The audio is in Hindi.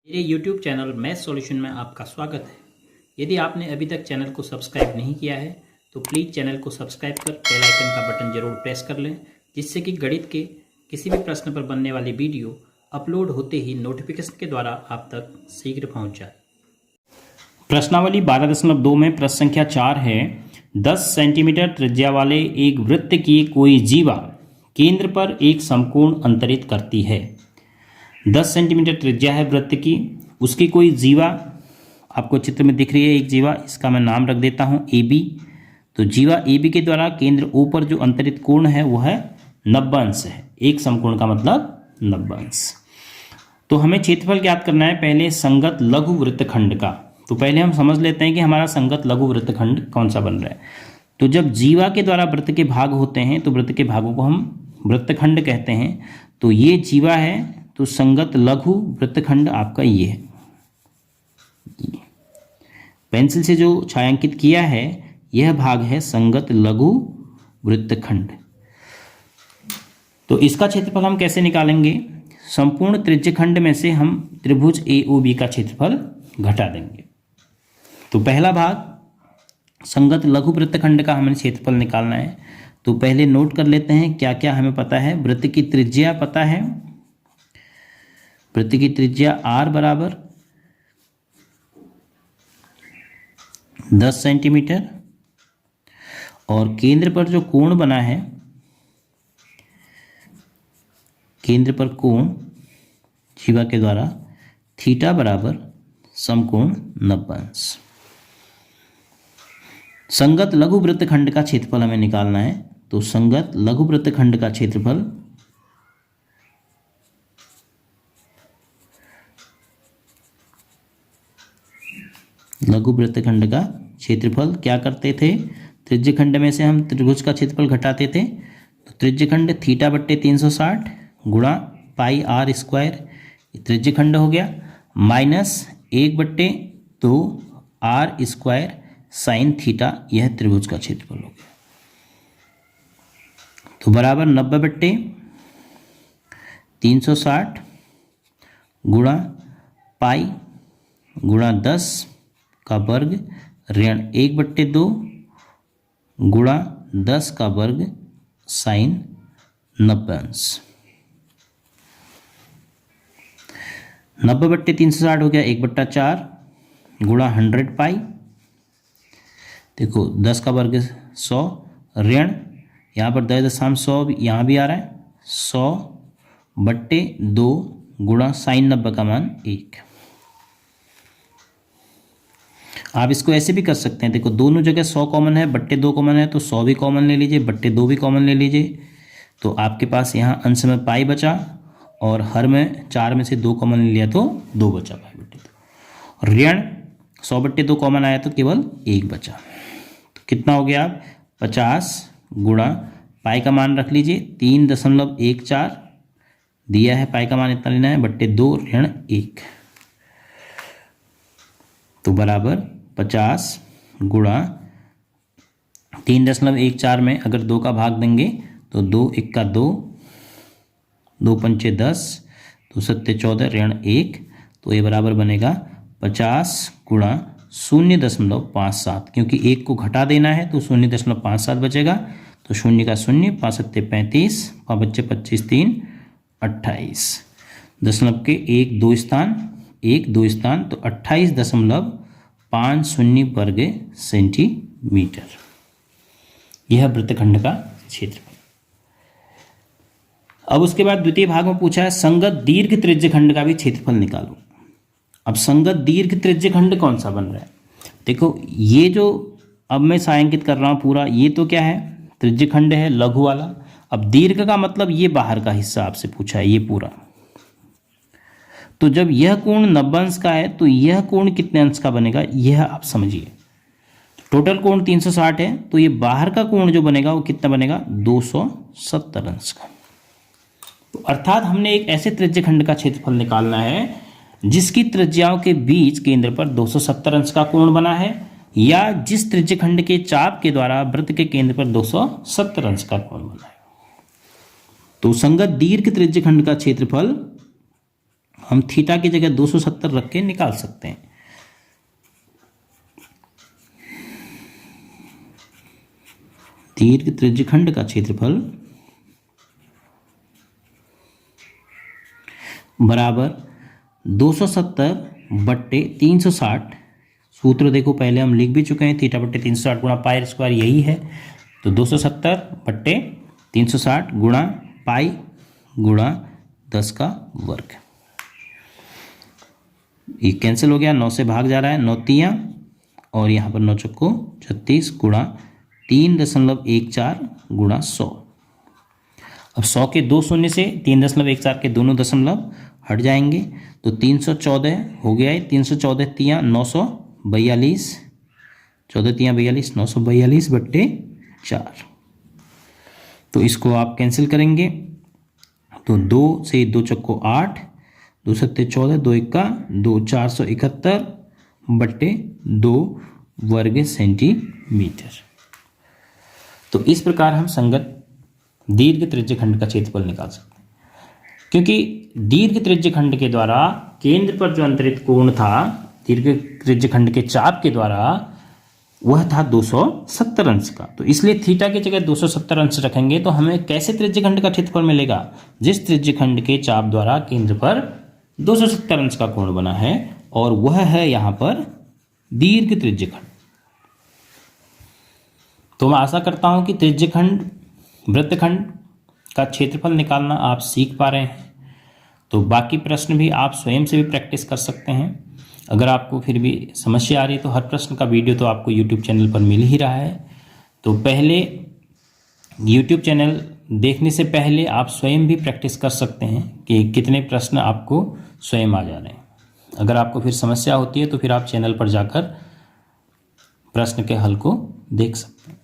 मेरे YouTube चैनल मैथ सॉल्यूशन में आपका स्वागत है। यदि आपने अभी तक चैनल को सब्सक्राइब नहीं किया है तो प्लीज़ चैनल को सब्सक्राइब कर बेल आइकन का बटन जरूर प्रेस कर लें, जिससे कि गणित के किसी भी प्रश्न पर बनने वाली वीडियो अपलोड होते ही नोटिफिकेशन के द्वारा आप तक शीघ्र पहुँच जाए। प्रश्नावली 12.2 में प्रश्न संख्या 4 है। 10 सेंटीमीटर त्रिज्या वाले एक वृत्त की कोई जीवा केंद्र पर एक समकोण अंतरित करती है। 10 सेंटीमीटर त्रिज्या है वृत्त की, उसकी कोई जीवा आपको चित्र में दिख रही है, एक जीवा, इसका मैं नाम रख देता हूँ ए बी। तो जीवा ए बी के द्वारा केंद्र ओ पर जो अंतरित कोण है वो है 90 अंश है। एक समकोण का मतलब 90 अंश। तो हमें क्षेत्रफल ज्ञात करना है पहले संगत लघु वृत्तखंड का। तो पहले हम समझ लेते हैं कि हमारा संगत लघु वृत्तखंड कौन सा बन रहा है। तो जब जीवा के द्वारा वृत्त के भाग होते हैं तो वृत्त के भागों को हम वृत्तखंड कहते हैं। तो ये जीवा है, तो संगत लघु वृत्तखंड आपका ये है। पेंसिल से जो छायांकित किया है यह भाग है संगत लघु वृत्तखंड। तो इसका क्षेत्रफल हम कैसे निकालेंगे? संपूर्ण त्रिज्यखंड में से हम त्रिभुज AOB का क्षेत्रफल घटा देंगे। तो पहला भाग संगत लघु वृत्तखंड का हमें क्षेत्रफल निकालना है। तो पहले नोट कर लेते हैं क्या क्या हमें पता है। वृत्त की त्रिज्या पता है, वृत्त की त्रिज्या r बराबर 10 सेंटीमीटर और केंद्र पर जो कोण बना है, केंद्र पर कोण जीवा के द्वारा थीटा बराबर समकोण 90 अंश। संगत लघु वृत्तखंड का क्षेत्रफल हमें निकालना है। तो संगत लघु वृत्तखंड का क्षेत्रफल लघु वृत्तखंड का क्षेत्रफल क्या करते थे? त्रिज्यखंड में से हम त्रिभुज का क्षेत्रफल घटाते थे। तो त्रिज्यखंड थीटा बट्टे 360 गुणा पाई r स्क्वायर त्रिज्यखंड हो गया, minus 1/2 r square sine theta, यह त्रिभुज का क्षेत्रफल हो गया। तो बराबर 90/360 गुणा पाई गुणा 10 का वर्ग ऋण 1/2 गुणा 10 का वर्ग साइन 90 अंश। 90/360 हो गया 1/4 गुणा 100 पाई। देखो 10 का वर्ग 100 ऋण यहाँ पर 10.100 यहाँ भी आ रहा है 100/2 गुणा साइन 90 का मान 1। आप इसको ऐसे भी कर सकते हैं। देखो दोनों जगह 100 कॉमन है, बट्टे 2 कॉमन है, तो 100 भी कॉमन ले लीजिए, बट्टे 2 भी कॉमन ले लीजिए। तो आपके पास यहाँ अंश में पाई बचा और हर में 4 में से 2 कॉमन ले लिया तो 2 बचा पाई/2। ऋण 100/2 कॉमन आया तो केवल 1 बचा। तो कितना हो गया? आप 50 गुणा पाई का मान रख लीजिए 3.14 दिया है, पाई का मान इतना लेना है, बट्टे 2 ऋण 1। तो बराबर 50 गुणा 3.14 में अगर 2 का भाग देंगे तो 2 × 2 2 पंचे 10 तो 7 14 ऋण 1। तो ये बराबर बनेगा 50 गुणा 0.57, क्योंकि 1 को घटा देना है तो 0.57 बचेगा। तो 0 का 0, 5 7 35, 5 बच्चे 25 3 28, दशमलव के 1 2 स्थान तो 28.50 वर्ग सेंटीमीटर। यह वृत्तखंड का क्षेत्रफल। अब उसके बाद द्वितीय भाग में पूछा है संगत दीर्घ त्रिज्यखंड का भी क्षेत्रफल निकालो। अब संगत दीर्घ त्रिज्यखंड कौन सा बन रहा है? देखो ये जो अब मैं छायांकित कर रहा हूँ पूरा, ये तो क्या है? त्रिज्यखंड है लघु वाला। अब दीर्घ का मतलब ये बाहर का हिस्सा आपसे पूछा है, ये पूरा। तो जब यह कोण 90 अंश का है तो यह कोण कितने अंश का बनेगा, यह आप समझिए। टोटल कोण 360 है, तो ये बाहर का कोण जो बनेगा वो कितना बनेगा? 270 अंश का। तो अर्थात हमने एक ऐसे त्रिज्यखंड का क्षेत्रफल निकालना है जिसकी त्रिज्याओं के बीच केंद्र पर 270 अंश का कोण बना है, या जिस त्रिज्यखंड के चाप के द्वारा वृत्त के केंद्र पर 270 अंश का कोण बना है। तो संगत दीर्घ त्रिज्यखंड का क्षेत्रफल हम थीटा की जगह 270 रख के निकाल सकते हैं। दीर्घ त्रिज्यखंड का क्षेत्रफल बराबर 270/360। सूत्र देखो पहले हम लिख भी चुके हैं, थीटा बट्टे 360 गुणा पाई स्क्वायर यही है। तो 270/360 गुणा पाई गुणा 10 का वर्ग। ये कैंसिल हो गया, 9 से भाग जा रहा है, 9 तियां और यहाँ पर 9 चौको 36 गुणा 3.14 गुणा 100। अब 100 के 2 शून्य से 3.14 के दोनों दशमलव हट जाएंगे तो 314 हो गया है। 314 तियां 942, 14 तियां 42, 942/4। तो इसको आप कैंसिल करेंगे तो 2 से 2 चौको 8, 2 सत्ते 14, 2 इक्का 2, 471/2 वर्ग सेंटीमीटर। तो इस प्रकार हम संगत दीर्घ त्रिज्यखंड का क्षेत्रफल निकाल सकते हैं। क्योंकि दीर्घ त्रिज्यखंड के द्वारा केंद्र पर जो अंतरित कोण था दीर्घ त्रिज्यखंड के चाप के द्वारा वह था 270 अंश का। तो इसलिए थीटा की जगह 270 अंश रखेंगे तो हमें कैसे त्रिज्यखंड का क्षेत्रफल मिलेगा? जिस त्रिज्यखंड के चाप द्वारा केंद्र पर 270 अंश का कोण बना है और वह है यहाँ पर दीर्घ त्रिज्यखंड। तो मैं आशा करता हूं कि त्रिज्यखंड वृत्तखंड का क्षेत्रफल निकालना आप सीख पा रहे हैं। तो बाकी प्रश्न भी आप स्वयं से भी प्रैक्टिस कर सकते हैं। अगर आपको फिर भी समस्या आ रही है तो हर प्रश्न का वीडियो तो आपको YouTube चैनल पर मिल ही रहा है। तो पहले YouTube चैनल देखने से पहले आप स्वयं भी प्रैक्टिस कर सकते हैं कि कितने प्रश्न आपको स्वयं आ जा रहे हैं। अगर आपको फिर समस्या होती है तो फिर आप चैनल पर जाकर प्रश्न के हल को देख सकते हैं।